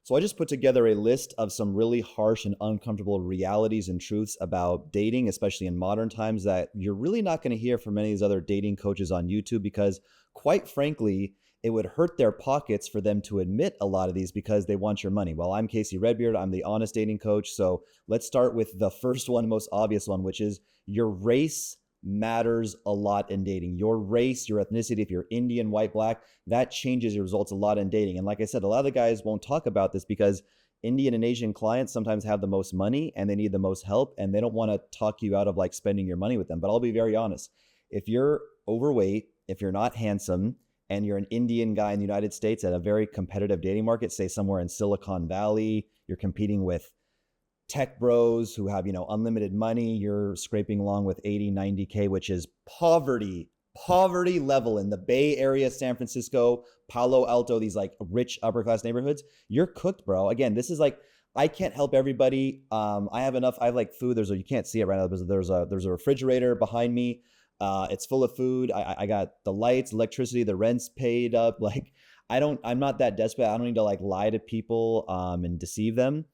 So I just put together a list of some really harsh and uncomfortable realities and truths about dating, especially in modern times, that you're really not going to hear from many of these other dating coaches on YouTube because, quite frankly, it would hurt their pockets for them to admit a lot of these because they want your money. Well, I'm Casey Redbeard. I'm the Honest Dating Coach. So let's start with the first one, most obvious one, which is your race matters a lot in dating. Your race, your ethnicity, if you're Indian, white, black, that changes your results a lot in dating. And like I said, a lot of the guys won't talk about this because Indian and Asian clients sometimes have the most money and they need the most help, and they don't want to talk you out of like spending your money with them. But I'll be very honest. If you're overweight, if you're not handsome, and you're an Indian guy in the United States at a very competitive dating market, say somewhere in Silicon Valley, you're competing with tech bros who have, unlimited money. You're scraping along with 80, 90K, which is poverty level in the Bay Area, San Francisco, Palo Alto, these like rich upper class neighborhoods. You're cooked, bro. Again, this is like, I can't help everybody. I have like food. You can't see it right now, but there's a refrigerator behind me. It's full of food. I got the lights, electricity, the rent's paid up. Like I'm not that desperate. I don't need to like lie to people and deceive them.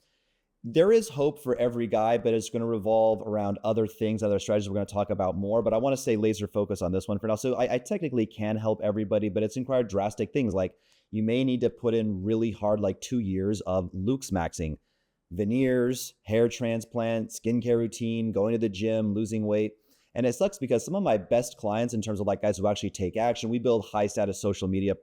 There is hope for every guy, but it's going to revolve around other things, other strategies we're going to talk about more. But I want to stay laser focus on this one for now. So I technically can help everybody, but it's required drastic things. Like you may need to put in really hard, like 2 years of Luke's maxing, veneers, hair transplant, skincare routine, going to the gym, losing weight. And it sucks because some of my best clients, in terms of like guys who actually take action, we build high status social media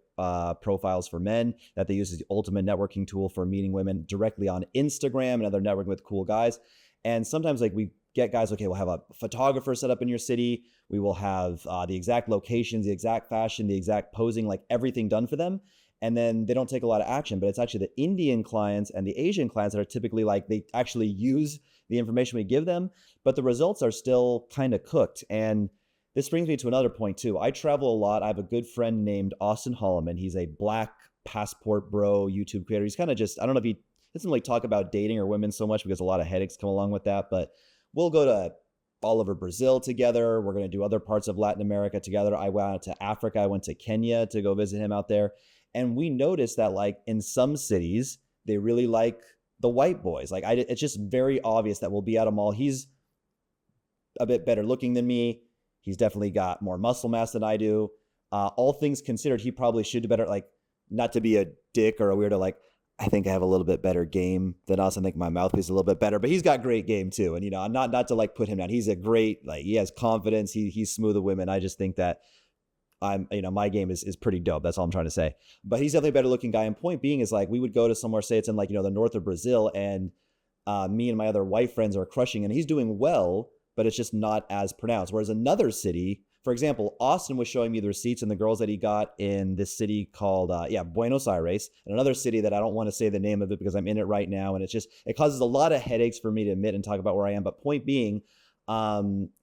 profiles for men that they use as the ultimate networking tool for meeting women directly on Instagram and other networking with cool guys. And sometimes like we get guys, okay, we'll have a photographer set up in your city. We will have the exact locations, the exact fashion, the exact posing, like everything done for them. And then they don't take a lot of action, but it's actually the Indian clients and the Asian clients that are typically like, they actually use the information we give them, but the results are still kind of cooked. And this brings me to another point too. I travel a lot. I have a good friend named Austin Holloman. He's a black passport bro YouTube creator. He's kind of just, I don't know if he doesn't really talk about dating or women so much because a lot of headaches come along with that, but we'll go to all over Brazil together. We're going to do other parts of Latin America together. I went out to Africa. I went to Kenya to go visit him out there. And we noticed that like in some cities, they really like the white boys. Like it's just very obvious that we'll be at a mall. He's a bit better looking than me. He's definitely got more muscle mass than I do. All things considered, he probably should do better. Like not to be a dick or a weirdo, like I think I have a little bit better game than us. I think my mouthpiece is a little bit better, but he's got great game too. And not to like put him down. He's a great, like he has confidence. He's smooth with women. I just think that my game is pretty dope. That's all I'm trying to say. But he's definitely a better looking guy. And point being is like, we would go to somewhere, say it's in like, the north of Brazil, and me and my other white friends are crushing and he's doing well, but it's just not as pronounced. Whereas another city, for example, Austin was showing me the receipts and the girls that he got in this city called, Buenos Aires, and another city that I don't want to say the name of it because I'm in it right now. And it causes a lot of headaches for me to admit and talk about where I am. But point being,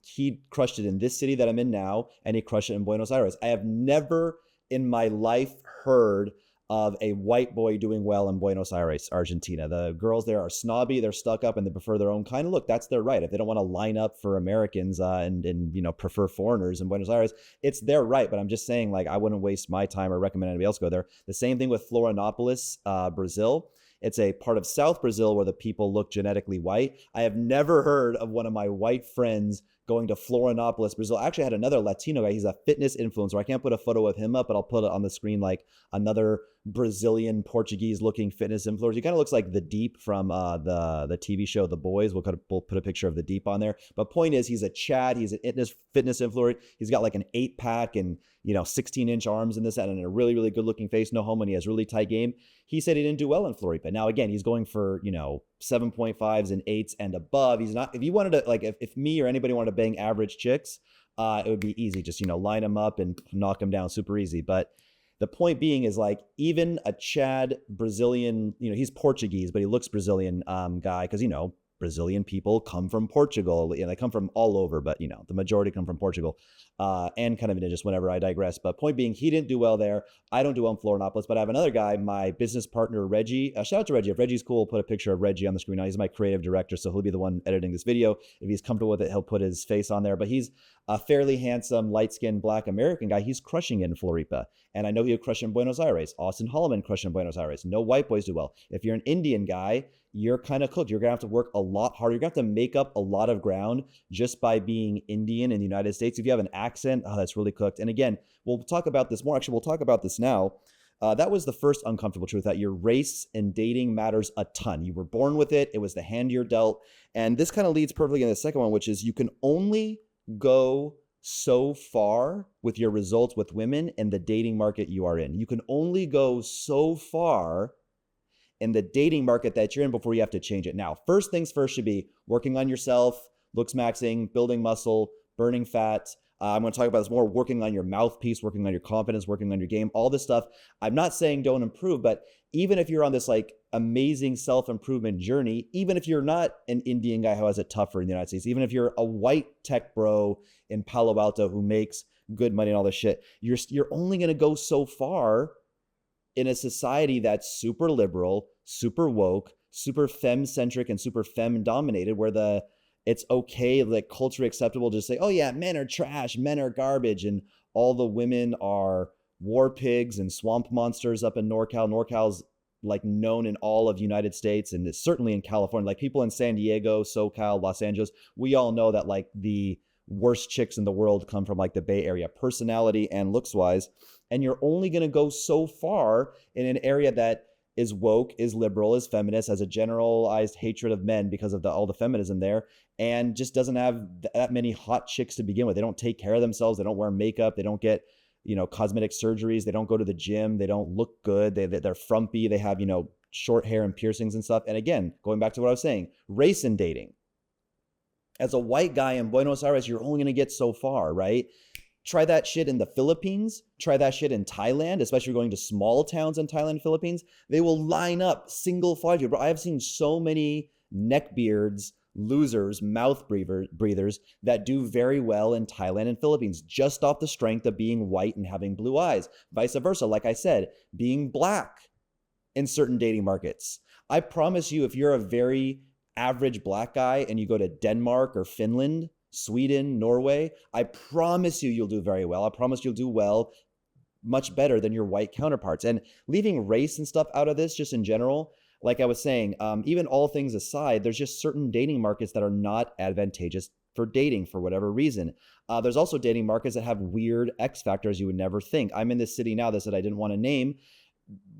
he crushed it in this city that I'm in now, and he crushed it in Buenos Aires. I have never in my life heard of a white boy doing well in Buenos Aires, Argentina. The girls there are snobby, they're stuck up, and they prefer their own kind. Look, that's their right. If they don't want to line up for Americans and prefer foreigners in Buenos Aires, it's their right. But I'm just saying, like, I wouldn't waste my time or recommend anybody else go there. The same thing with Florianopolis, Brazil. It's a part of South Brazil where the people look genetically white. I have never heard of one of my white friends going to Florianopolis, Brazil. I actually had another Latino guy. He's a fitness influencer. I can't put a photo of him up, but I'll put it on the screen, like another Brazilian Portuguese looking fitness influencer. He kind of looks like the Deep from the TV show The Boys. We'll put a picture of the Deep on there. But point is, he's a Chad. He's an fitness influencer. He's got like an 8-pack and 16-inch arms in this and a really, really good looking face. No homo, and he has really tight game. He said he didn't do well in Floripa. Now again, he's going for 7.5s and 8s and above. He's not. If you wanted to, like, if me or anybody wanted to bang average chicks, it would be easy. Just line them up and knock them down super easy. But the point being is, like, even a Chad Brazilian, he's Portuguese, but he looks Brazilian guy because Brazilian people come from Portugal, and they come from all over, but the majority come from Portugal, and kind of just whenever I digress. But point being, he didn't do well there. I don't do well in Florianopolis, but I have another guy, my business partner, Reggie. Shout out to Reggie. If Reggie's cool, we'll put a picture of Reggie on the screen now. He's my creative director, so he'll be the one editing this video. If he's comfortable with it, he'll put his face on there. But he's a fairly handsome, light-skinned Black American guy. He's crushing it in Floripa. And I know he'll crush in Buenos Aires. Austin Holloman crushed in Buenos Aires. No white boys do well. If you're an Indian guy, you're kind of cooked. You're going to have to work a lot harder. You're going to have to make up a lot of ground just by being Indian in the United States. If you have an accent, that's really cooked. And again, we'll talk about this more. Actually, we'll talk about this now. That was the first uncomfortable truth, that your race in dating matters a ton. You were born with it. It was the hand you're dealt. And this kind of leads perfectly into the second one, which is you can only go so far with your results with women in the dating market you are in. You can only go so far in the dating market that you're in before you have to change it. Now, first things first should be working on yourself, looks maxing, building muscle, burning fat. I'm going to talk about this more, working on your mouthpiece, working on your confidence, working on your game, all this stuff. I'm not saying don't improve, but even if you're on this like amazing self-improvement journey, even if you're not an Indian guy who has it tougher in the United States, even if you're a white tech bro in Palo Alto who makes good money and all this shit, you're only going to go so far in a society that's super liberal, super woke, super femme-centric, and super femme-dominated, where it's okay, like culturally acceptable to say, oh yeah, men are trash, men are garbage, and all the women are war pigs and swamp monsters up in NorCal. NorCal's like known in all of United States, and certainly in California. Like people in San Diego, SoCal, Los Angeles, we all know that like the worst chicks in the world come from like the Bay Area, personality and looks wise. And you're only going to go so far in an area that is woke, is liberal, is feminist, has a generalized hatred of men because of all the feminism there, and just doesn't have that many hot chicks to begin with. They don't take care of themselves. They don't wear makeup. They don't get, cosmetic surgeries. They don't go to the gym. They don't look good. They're frumpy. They have, short hair and piercings and stuff. And again, going back to what I was saying, race in dating. As a white guy in Buenos Aires, you're only going to get so far, right? Try that shit in the Philippines. Try that shit in Thailand, especially going to small towns in Thailand and Philippines. They will line up single file you. Bro, I have seen so many neckbeards, losers, mouth breathers that do very well in Thailand and Philippines just off the strength of being white and having blue eyes. Vice versa, like I said, being Black in certain dating markets. I promise you, if you're a very average Black guy and you go to Denmark or Finland, Sweden, Norway, I promise you'll do very well. I promise you'll do well, much better than your white counterparts. And leaving race and stuff out of this, just in general, like I was saying, even all things aside, there's just certain dating markets that are not advantageous for dating for whatever reason. There's also dating markets that have weird X factors you would never think. I'm in this city now that I didn't want to name.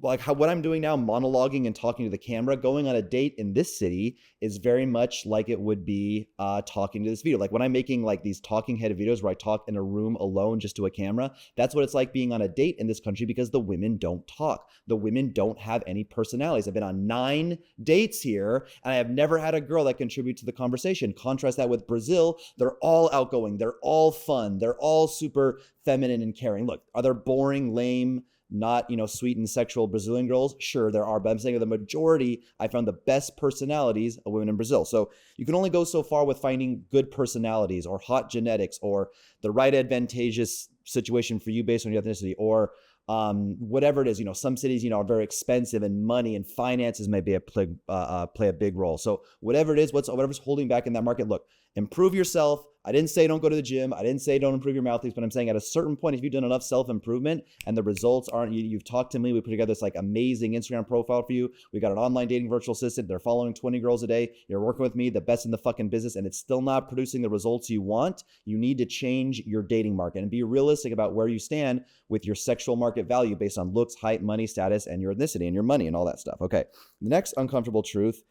Like what I'm doing now, monologuing and talking to the camera, going on a date in this city is very much like it would be talking to this video. Like when I'm making like these talking head videos where I talk in a room alone just to a camera, that's what it's like being on a date in this country, because the women don't talk. The women don't have any personalities. I've been on 9 dates here and I have never had a girl that contributes to the conversation. Contrast that with Brazil. They're all outgoing. They're all fun. They're all super feminine and caring. Look, are there boring, lame, not, sweet and sexual Brazilian girls? Sure, there are, but I'm saying the majority, I found the best personalities of women in Brazil. So you can only go so far with finding good personalities or hot genetics or the right advantageous situation for you based on your ethnicity, or whatever it is. Some cities, are very expensive, and money and finances may play a big role. So whatever it is, whatever's holding back in that market, look, improve yourself. I didn't say don't go to the gym. I didn't say don't improve your mouthpiece, but I'm saying at a certain point, if you've done enough self-improvement and the results aren't, you've talked to me, we put together this like amazing Instagram profile for you. We got an online dating virtual assistant. They're following 20 girls a day. You're working with me, the best in the fucking business, and it's still not producing the results you want. You need to change your dating market and be realistic about where you stand with your sexual market value based on looks, height, money, status, and your ethnicity and your money and all that stuff. Okay. The next uncomfortable truth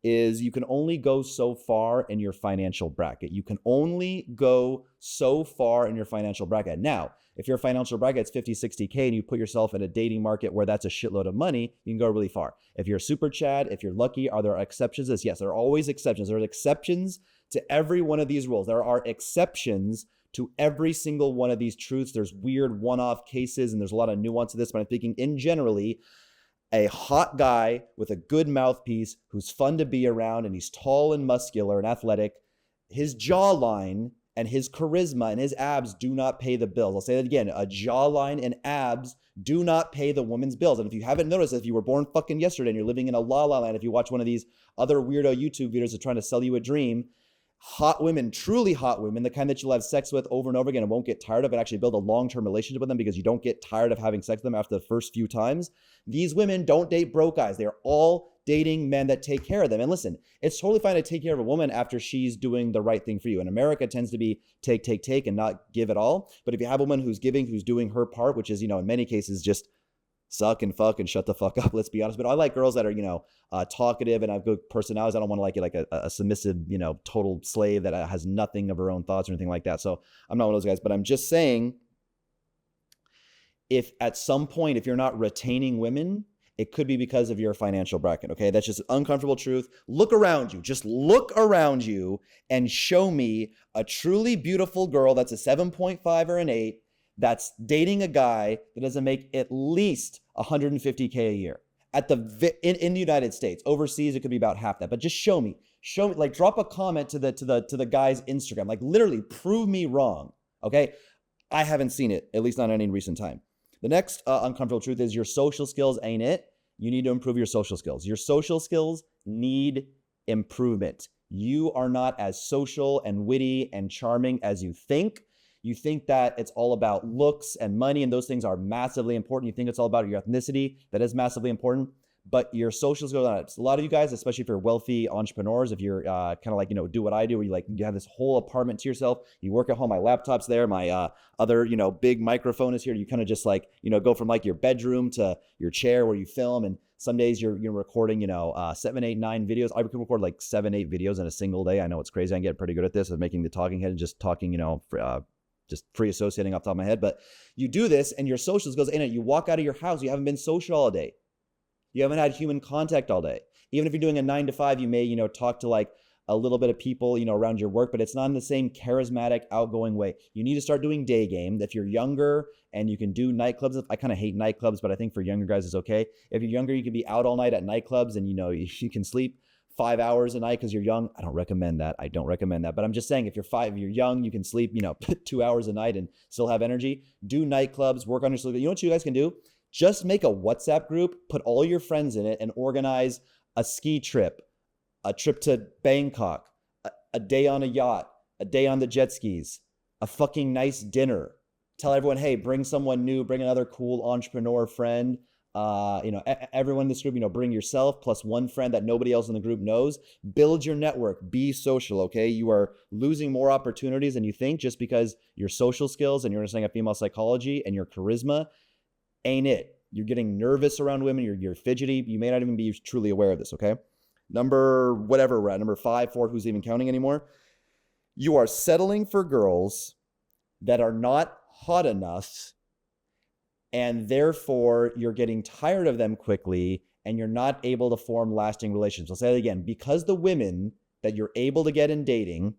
is you can only go so far in your financial bracket. You can only go so far in your financial bracket. Now, if your financial bracket is 50, 60K and you put yourself in a dating market where that's a shitload of money, you can go really far. If you're super Chad, if you're lucky, are there exceptions? Yes, there are always exceptions. There are exceptions to every one of these rules. There are exceptions to every single one of these truths. There's weird one-off cases and there's a lot of nuance to this, but I'm thinking in generally, A hot guy with a good mouthpiece who's fun to be around, and he's tall and muscular and athletic. His jawline and his charisma and his abs do not pay the bills. I'll say that again. A jawline and abs do not pay the woman's bills. And if you haven't noticed, if you were born fucking yesterday and you're living in a la la land, if you watch one of these other weirdo YouTube videos that are trying to sell you a dream, hot women, truly hot women, the kind that you'll have sex with over and over again and won't get tired of, and actually build a long-term relationship with them because you don't get tired of having sex with them after the first few times. These women don't date broke guys. They're all dating men that take care of them. And listen, it's totally fine to take care of a woman after she's doing the right thing for you. And America tends to be take, and not give at all. But if you have a woman who's giving, who's doing her part, which is, in many cases just suck and fuck and shut the fuck up, let's be honest. But I like girls that are, talkative and have good personalities. I don't want to like a submissive, total slave that has nothing of her own thoughts or anything like that. So I'm not one of those guys, but I'm just saying, if at some point, if you're not retaining women, it could be because of your financial bracket, okay? That's just an uncomfortable truth. Look around you. Just look around you and show me a truly beautiful girl that's a 7.5 or an 8 that's dating a guy that doesn't make at least $150K a year in the United States. Overseas, it could be about half that. But just show me, like drop a comment to the guy's Instagram. Like literally prove me wrong, okay? I haven't seen it, at least not in any recent time. The next uncomfortable truth is your social skills ain't it. You need to improve your social skills. Your social skills need improvement. You are not as social and witty and charming as you think. You think that it's all about looks and money, and those things are massively important. You think it's all about your ethnicity. That is massively important. But your social skills, a lot of you guys, especially if you're wealthy entrepreneurs, if you're kind of like, do what I do, where you have this whole apartment to yourself, you work at home, my laptop's there, my other, big microphone is here. You kind of just like, go from like your bedroom to your chair where you film. And some days you're recording, 7, 8, 9 videos. I can record like 7, 8 videos in a single day. I know it's crazy. I get pretty good at this, of making the talking head and just talking, just free associating off the top of my head. But you do this and your social skills in it. You walk out of your house, you haven't been social all day. You haven't had human contact all day. Even if you're doing a 9 to 5, you may, talk to like a little bit of people, around your work, but it's not in the same charismatic, outgoing way. You need to start doing day game. If you're younger and you can do nightclubs, I kind of hate nightclubs, but I think for younger guys, it's okay. If you're younger, you can be out all night at nightclubs and, you can sleep 5 hours a night because you're young. I don't recommend that. But I'm just saying, if you're young, you can sleep, 2 hours a night and still have energy. Do nightclubs, work on your sleep. You know what you guys can do? Just make a WhatsApp group, put all your friends in it, and organize a ski trip, a trip to Bangkok, a day on a yacht, a day on the jet skis, a fucking nice dinner. Tell everyone, hey, bring someone new, bring another cool entrepreneur friend. Everyone in this group, bring yourself plus one friend that nobody else in the group knows. Build your network. Be social, okay? You are losing more opportunities than you think just because your social skills and you're understanding of female psychology and your charisma ain't it. You're getting nervous around women. You're fidgety. You may not even be truly aware of this, okay? Number 5, 4, who's even counting anymore? You are settling for girls that are not hot enough, and therefore you're getting tired of them quickly, and you're not able to form lasting relationships. I'll say it again. Because the women that you're able to get in dating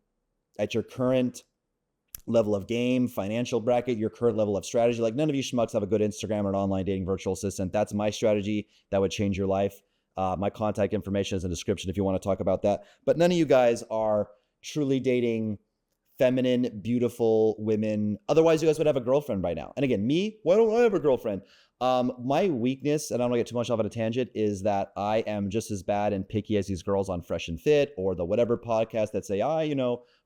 at your current level of game, financial bracket, your current level of strategy. Like none of you schmucks have a good Instagram or an online dating virtual assistant. That's my strategy. That would change your life. My contact information is in the description if you want to talk about that. But none of you guys are truly dating feminine, beautiful women. Otherwise, you guys would have a girlfriend by now. And again, me, why don't I have a girlfriend? My weakness, and I don't want to get too much off on a tangent, is that I am just as bad and picky as these girls on Fresh and Fit or the whatever podcast that say,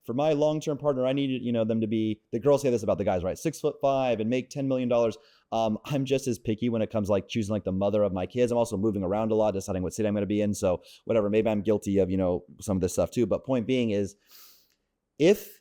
for my long-term partner, I need, them to be, the girls say this about the guys, right? 6'5" and make $10 million. I'm just as picky when it comes like choosing like the mother of my kids. I'm also moving around a lot, deciding what city I'm going to be in. So whatever, maybe I'm guilty of, some of this stuff too. But point being is, if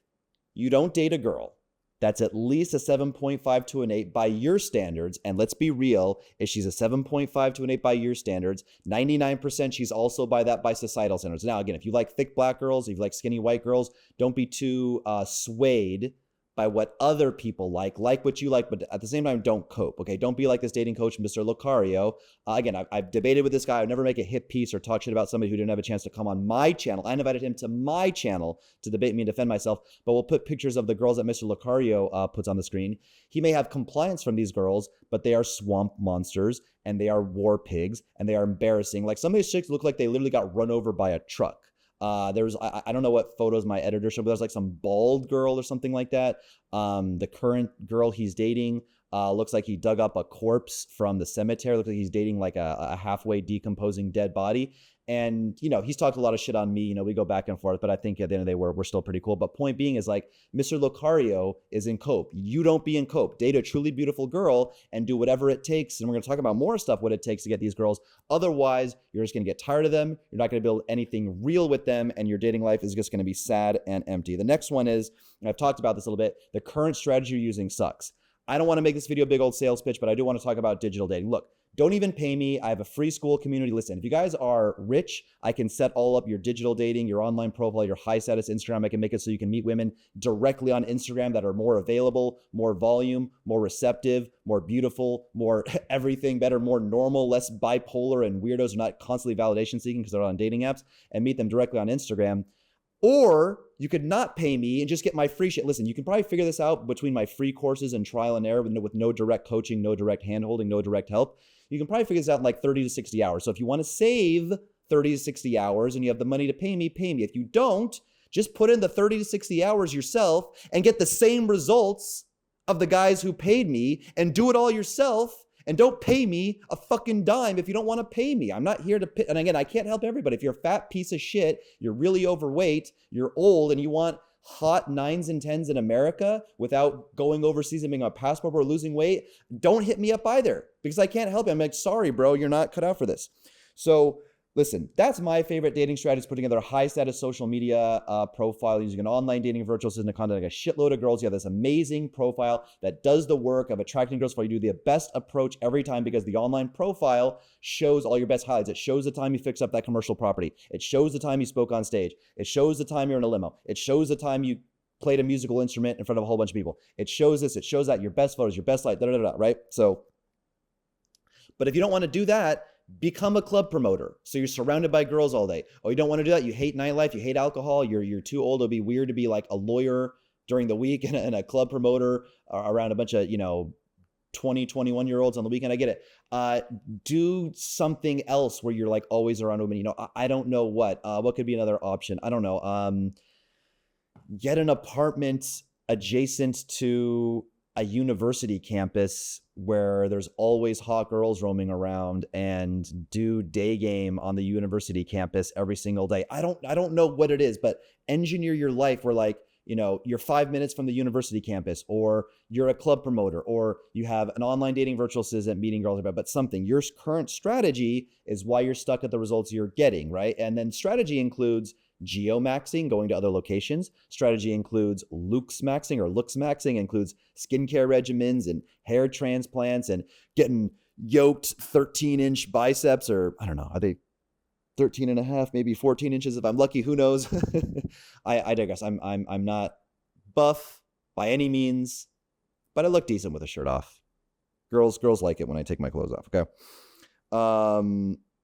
you don't date a girl that's at least a 7.5 to an 8 by your standards, and let's be real, if she's a 7.5 to an 8 by your standards, 99% she's also by that by societal standards. Now, again, if you like thick black girls, if you like skinny white girls, don't be too swayed by what other people like what you like, but at the same time, don't cope. Okay. Don't be like this dating coach, Mr. Lucario. Again, I've debated with this guy. I'd never make a hit piece or talk shit about somebody who didn't have a chance to come on my channel. I invited him to my channel to debate me and defend myself, but we'll put pictures of the girls that Mr. Lucario puts on the screen. He may have compliance from these girls, but they are swamp monsters and they are war pigs and they are embarrassing. Like some of these chicks look like they literally got run over by a truck. I don't know what photos my editor showed, but there's like some bald girl or something like that. The current girl he's dating looks like he dug up a corpse from the cemetery. Looks like he's dating like a halfway decomposing dead body. And, he's talked a lot of shit on me. We go back and forth, but I think at the end of the day, we're still pretty cool. But point being is like, Mr. Lucario is in cope. You don't be in cope. Date a truly beautiful girl and do whatever it takes. And we're going to talk about more stuff, what it takes to get these girls. Otherwise, you're just going to get tired of them. You're not going to build anything real with them. And your dating life is just going to be sad and empty. The next one is, and I've talked about this a little bit, the current strategy you're using sucks. I don't want to make this video a big old sales pitch, but I do want to talk about digital dating. Look, don't even pay me. I have a free Skool Community. Listen, if you guys are rich, I can set all up your digital dating, your online profile, your high status Instagram. I can make it so you can meet women directly on Instagram that are more available, more volume, more receptive, more beautiful, more everything better, more normal, less bipolar and weirdos are not constantly validation seeking because they're on dating apps, and meet them directly on Instagram. Or you could not pay me and just get my free shit. Listen, you can probably figure this out between my free courses and trial and error with no direct coaching, no direct handholding, no direct help. You can probably figure this out in like 30 to 60 hours. So if you want to save 30 to 60 hours and you have the money to pay me, pay me. If you don't, just put in the 30 to 60 hours yourself and get the same results of the guys who paid me and do it all yourself. And don't pay me a fucking dime if you don't want to pay me. I'm not here to pay. And again, I can't help everybody. If you're a fat piece of shit, you're really overweight, you're old, and you want hot 9s and 10s in America without going overseas and being on a passport or losing weight, don't hit me up either because I can't help you. I'm like, sorry, bro, you're not cut out for this. So listen, that's my favorite dating strategy, is putting together a high status social media profile using an online dating virtual assistant content, like a shitload of girls. You have this amazing profile that does the work of attracting girls for you. Do the best approach every time because the online profile shows all your best highlights. It shows the time you fixed up that commercial property. It shows the time you spoke on stage. It shows the time you're in a limo. It shows the time you played a musical instrument in front of a whole bunch of people. It shows this, it shows that, your best photos, your best light, right? So, but if you don't want to do that, become a club promoter. So you're surrounded by girls all day. Oh, you don't want to do that? You hate nightlife. You hate alcohol. You're too old. It'll be weird to be like a lawyer during the week and a club promoter around a bunch of, 20, 21-year-olds on the weekend. I get it. Do something else where you're like always around women. I don't know what could be another option. I don't know. Get an apartment adjacent to a university campus where there's always hot girls roaming around, and do day game on the university campus every single day. I don't know what it is, but engineer your life where like, you're 5 minutes from the university campus, or you're a club promoter, or you have an online dating virtual assistant meeting girls about, but something. Your current strategy is why you're stuck at the results you're getting, right? And then strategy includes geo-maxing, going to other locations. Strategy includes looks maxing, includes skincare regimens and hair transplants and getting yoked 13-inch biceps, or I don't know, are they 13 and a half, maybe 14 inches if I'm lucky, who knows? I digress. I'm not buff by any means, but I look decent with a shirt off. Girls like it when I take my clothes off, okay?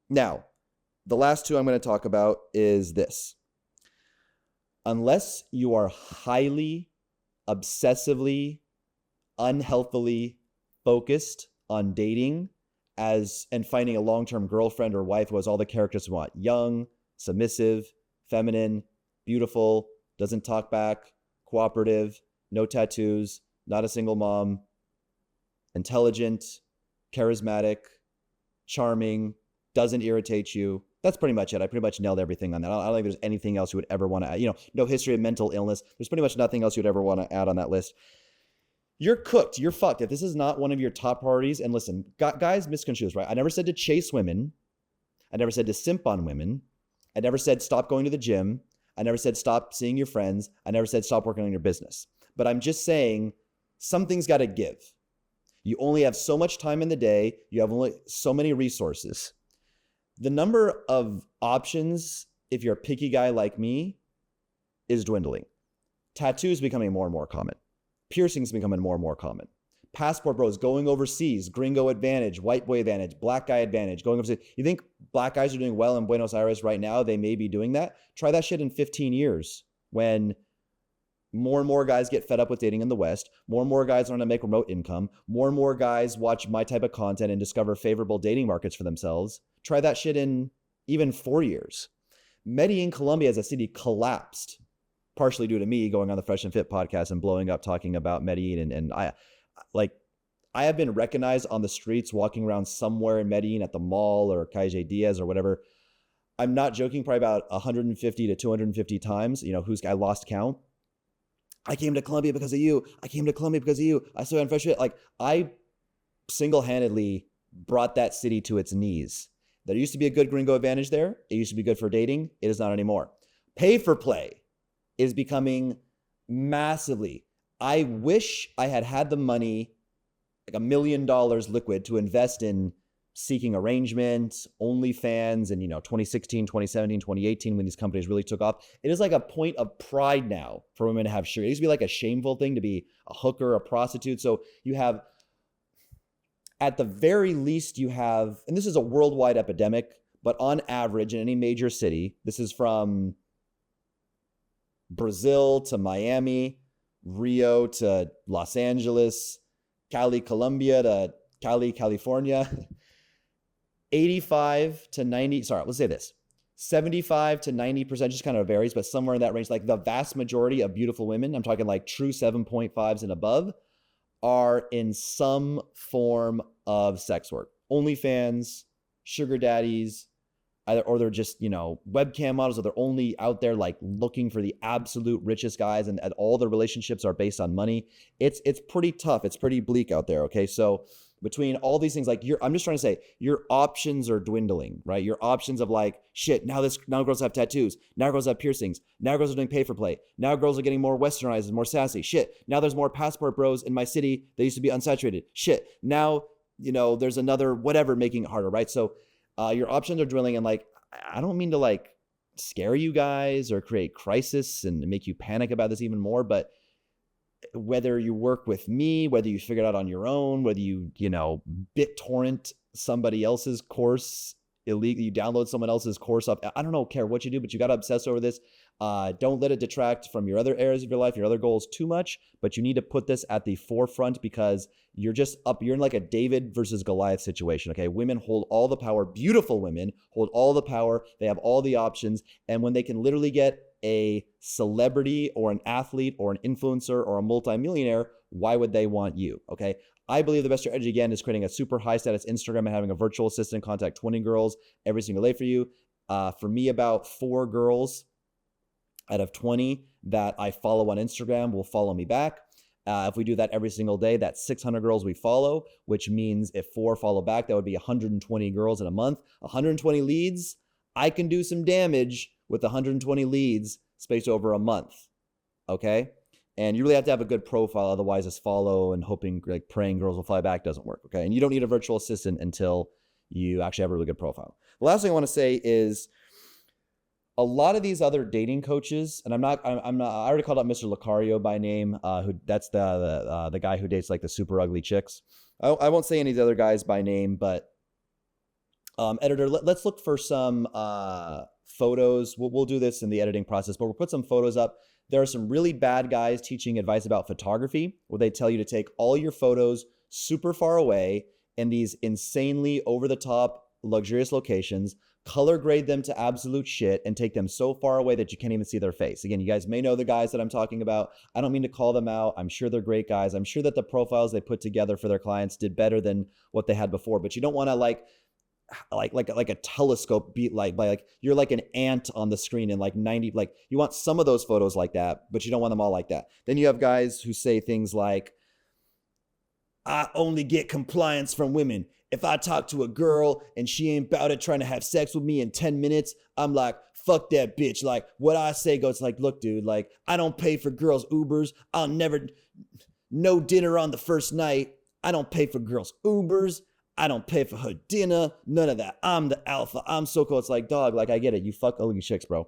Now, the last two I'm going to talk about is this. Unless you are highly, obsessively, unhealthily focused on dating and finding a long-term girlfriend or wife who has all the characteristics you want: young, submissive, feminine, beautiful, doesn't talk back, cooperative, no tattoos, not a single mom, intelligent, charismatic, charming, doesn't irritate you. That's pretty much it. I pretty much nailed everything on that. I don't think there's anything else you would ever want to add. No history of mental illness. There's pretty much nothing else you'd ever want to add on that list. You're cooked. You're fucked. If this is not one of your top priorities, and listen, guys misconstrue this, right? I never said to chase women. I never said to simp on women. I never said stop going to the gym. I never said stop seeing your friends. I never said stop working on your business. But I'm just saying something's got to give. You only have so much time in the day. You have only so many resources. The number of options, if you're a picky guy like me, is dwindling. Tattoos becoming more and more common. Piercings becoming more and more common. Passport bros going overseas, gringo advantage, white boy advantage, black guy advantage, going overseas. You think black guys are doing well in Buenos Aires right now? They may be doing that. Try that shit in 15 years when more and more guys get fed up with dating in the West. More and more guys want to make remote income. More and more guys watch my type of content and discover favorable dating markets for themselves. Try that shit in even 4 years. Medellin, Colombia as a city collapsed, partially due to me going on the Fresh and Fit podcast and blowing up talking about Medellin. And I have been recognized on the streets walking around somewhere in Medellin at the mall or Calle Diaz or whatever. I'm not joking, probably about 150 to 250 times, I lost count. I came to Colombia because of you. I came to Colombia because of you. I saw you on Fresh Fit. Like, I single-handedly brought that city to its knees. There used to be a good gringo advantage there. It used to be good for dating. It is not anymore. Pay for play is becoming massively. I wish I had the money, like $1 million liquid, to invest in seeking arrangements, OnlyFans, and 2016, 2017, 2018, when these companies really took off. It is like a point of pride now for women to have sugar. It used to be like a shameful thing to be a hooker, a prostitute. So you have, at the very least, and this is a worldwide epidemic, but on average in any major city, this is from Brazil to Miami, Rio to Los Angeles, Cali, Colombia to Cali, California, 85 to 90, let's say this, 75 to 90%, just kind of varies, but somewhere in that range, like the vast majority of beautiful women, I'm talking like true 7.5s and above, are in some form of sex work. OnlyFans, sugar daddies, or they're just, webcam models, or they're only out there like looking for the absolute richest guys, and all the relationships are based on money. It's pretty tough. It's pretty bleak out there. Okay. So between all these things, like I'm just trying to say your options are dwindling, right? Your options of like, shit, now girls have tattoos. Now girls have piercings. Now girls are doing pay for play. Now girls are getting more westernized and more sassy. Shit. Now there's more passport bros in my city that used to be unsaturated. Shit. Now, there's another whatever making it harder, right? So your options are dwindling, and like, I don't mean to like scare you guys or create crisis and make you panic about this even more, but whether you work with me, whether you figure it out on your own, whether you BitTorrent somebody else's course illegally, you download someone else's course off, I don't care what you do, but you got to obsess over this. Don't let it detract from your other areas of your life, your other goals too much, but you need to put this at the forefront because you're in like a David versus Goliath situation. Okay. Women hold all the power. Beautiful women hold all the power. They have all the options. And when they can literally get a celebrity or an athlete or an influencer or a multimillionaire, why would they want you? Okay. I believe the best strategy, again, is creating a super high status Instagram and having a virtual assistant contact 20 girls every single day for you. For me, about 4 girls out of 20 that I follow on Instagram will follow me back. If we do that every single day, that's 600 girls we follow, which means if 4 follow back, that would be 120 girls in a month. 120 leads, I can do some damage with 120 leads spaced over a month, okay? And you really have to have a good profile, otherwise this follow and hoping, like praying girls will fly back doesn't work, okay? And you don't need a virtual assistant until you actually have a really good profile. The last thing I want to say is a lot of these other dating coaches, and I already called out Mr. Lucario by name, that's the guy who dates like the super ugly chicks. I won't say any of the other guys by name, but editor, let's look for some photos. We'll do this in the editing process, but we'll put some photos up. There are some really bad guys teaching advice about photography where they tell you to take all your photos super far away in these insanely over-the-top luxurious locations, color grade them to absolute shit, and take them so far away that you can't even see their face. Again, you guys may know the guys that I'm talking about. I don't mean to call them out. I'm sure they're great guys. I'm sure that the profiles they put together for their clients did better than what they had before, but you don't want to like a telescope beat by you're like an ant on the screen in like 90, like you want some of those photos like that, but you don't want them all like that. Then you have guys who say things like, I only get compliance from women. If I talk to a girl and she ain't about it trying to have sex with me in 10 minutes, I'm like, fuck that bitch. Like what I say goes like, look, dude, like I don't pay for girls' Ubers. I'll never, no dinner on the first night. I don't pay for girls' Ubers. I don't pay for her dinner. None of that. I'm the alpha. I'm so cool. It's like, dog, like I get it. You fuck ugly chicks, bro.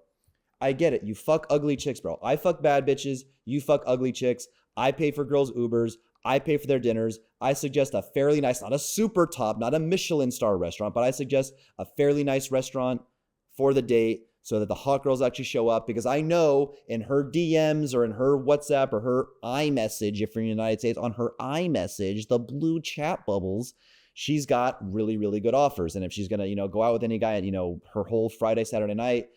I get it. You fuck ugly chicks, bro. I fuck bad bitches. You fuck ugly chicks. I pay for girls' Ubers. I pay for their dinners. I suggest a fairly nice, not a super top, not a Michelin star restaurant, but I suggest a fairly nice restaurant for the date so that the hot girls actually show up, because I know in her DMs or in her WhatsApp or her iMessage, if you're in the United States, on her iMessage, the blue chat bubbles, she's got really, really good offers. And if she's going to, go out with any guy and, her whole Friday, Saturday night,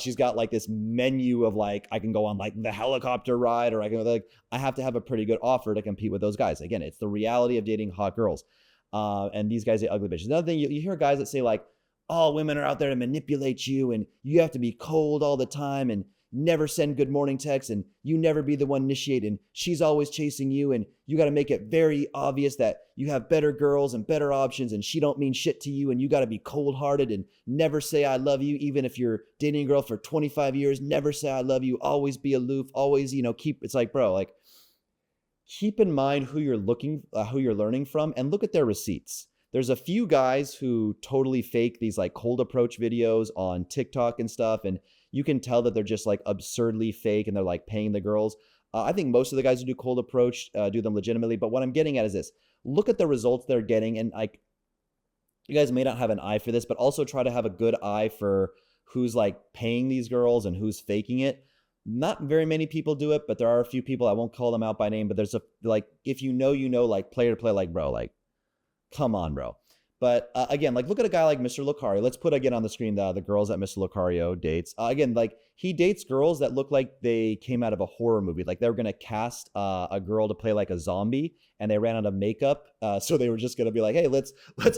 she's got like this menu of like, I can go on like the helicopter ride, or I have to have a pretty good offer to compete with those guys. Again, it's the reality of dating hot girls. And these guys are ugly bitches. Another thing, you hear guys that say like, all women are out there to manipulate you, and you have to be cold all the time and never send good morning texts, and you never be the one initiating. She's always chasing you, and you got to make it very obvious that you have better girls and better options, and she don't mean shit to you, and you got to be cold-hearted and never say I love you. Even if you're dating a girl for 25 years, never say I love you. Always be aloof. Always, it's like, bro, like, keep in mind who you're learning from, and look at their receipts. There's a few guys who totally fake these like cold approach videos on TikTok and stuff, and you can tell that they're just like absurdly fake and they're like paying the girls. I think most of the guys who do cold approach do them legitimately, but what I'm getting at is this. Look at the results they're getting, and like, you guys may not have an eye for this, but also try to have a good eye for who's like paying these girls and who's faking it. Not very many people do it, but there are a few people. I won't call them out by name, but there's like, if like player to play, like, bro, like, come on, bro. But again, like, look at a guy like Mr. Lucario. Let's put again on the screen the girls that Mr. Lucario dates. Again, like, he dates girls that look like they came out of a horror movie. Like, they were going to cast a girl to play like a zombie, and they ran out of makeup. So they were just going to be like, hey, let's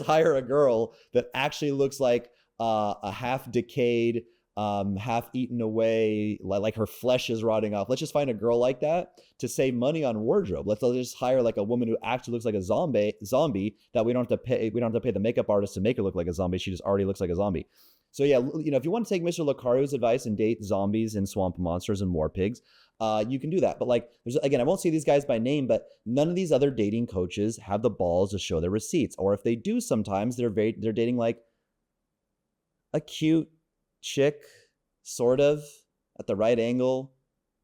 hire a girl that actually looks like a half decayed, half eaten away, like her flesh is rotting off. Let's just find a girl like that to save money on wardrobe. Let's just hire like a woman who actually looks like a zombie that we don't have to pay the makeup artist to make her look like a zombie. She just already looks like a zombie. So yeah, if you want to take Mr. Lucario's advice and date zombies and swamp monsters and war pigs, you can do that. But like, I won't say these guys by name, but none of these other dating coaches have the balls to show their receipts. Or if they do, sometimes they're dating like a cute chick, sort of, at the right angle.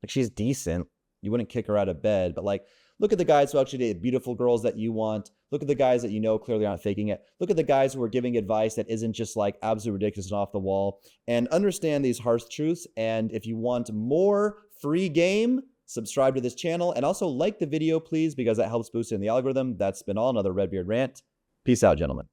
Like, she's decent. You wouldn't kick her out of bed, but like, look at the guys who actually date beautiful girls that you want. Look at the guys that clearly aren't faking it. Look at the guys who are giving advice that isn't just like absolutely ridiculous and off the wall. And understand these harsh truths. And if you want more free game, subscribe to this channel, and also like the video, please, because that helps boost it in the algorithm. That's been all. Another Redbeard rant. Peace out, gentlemen.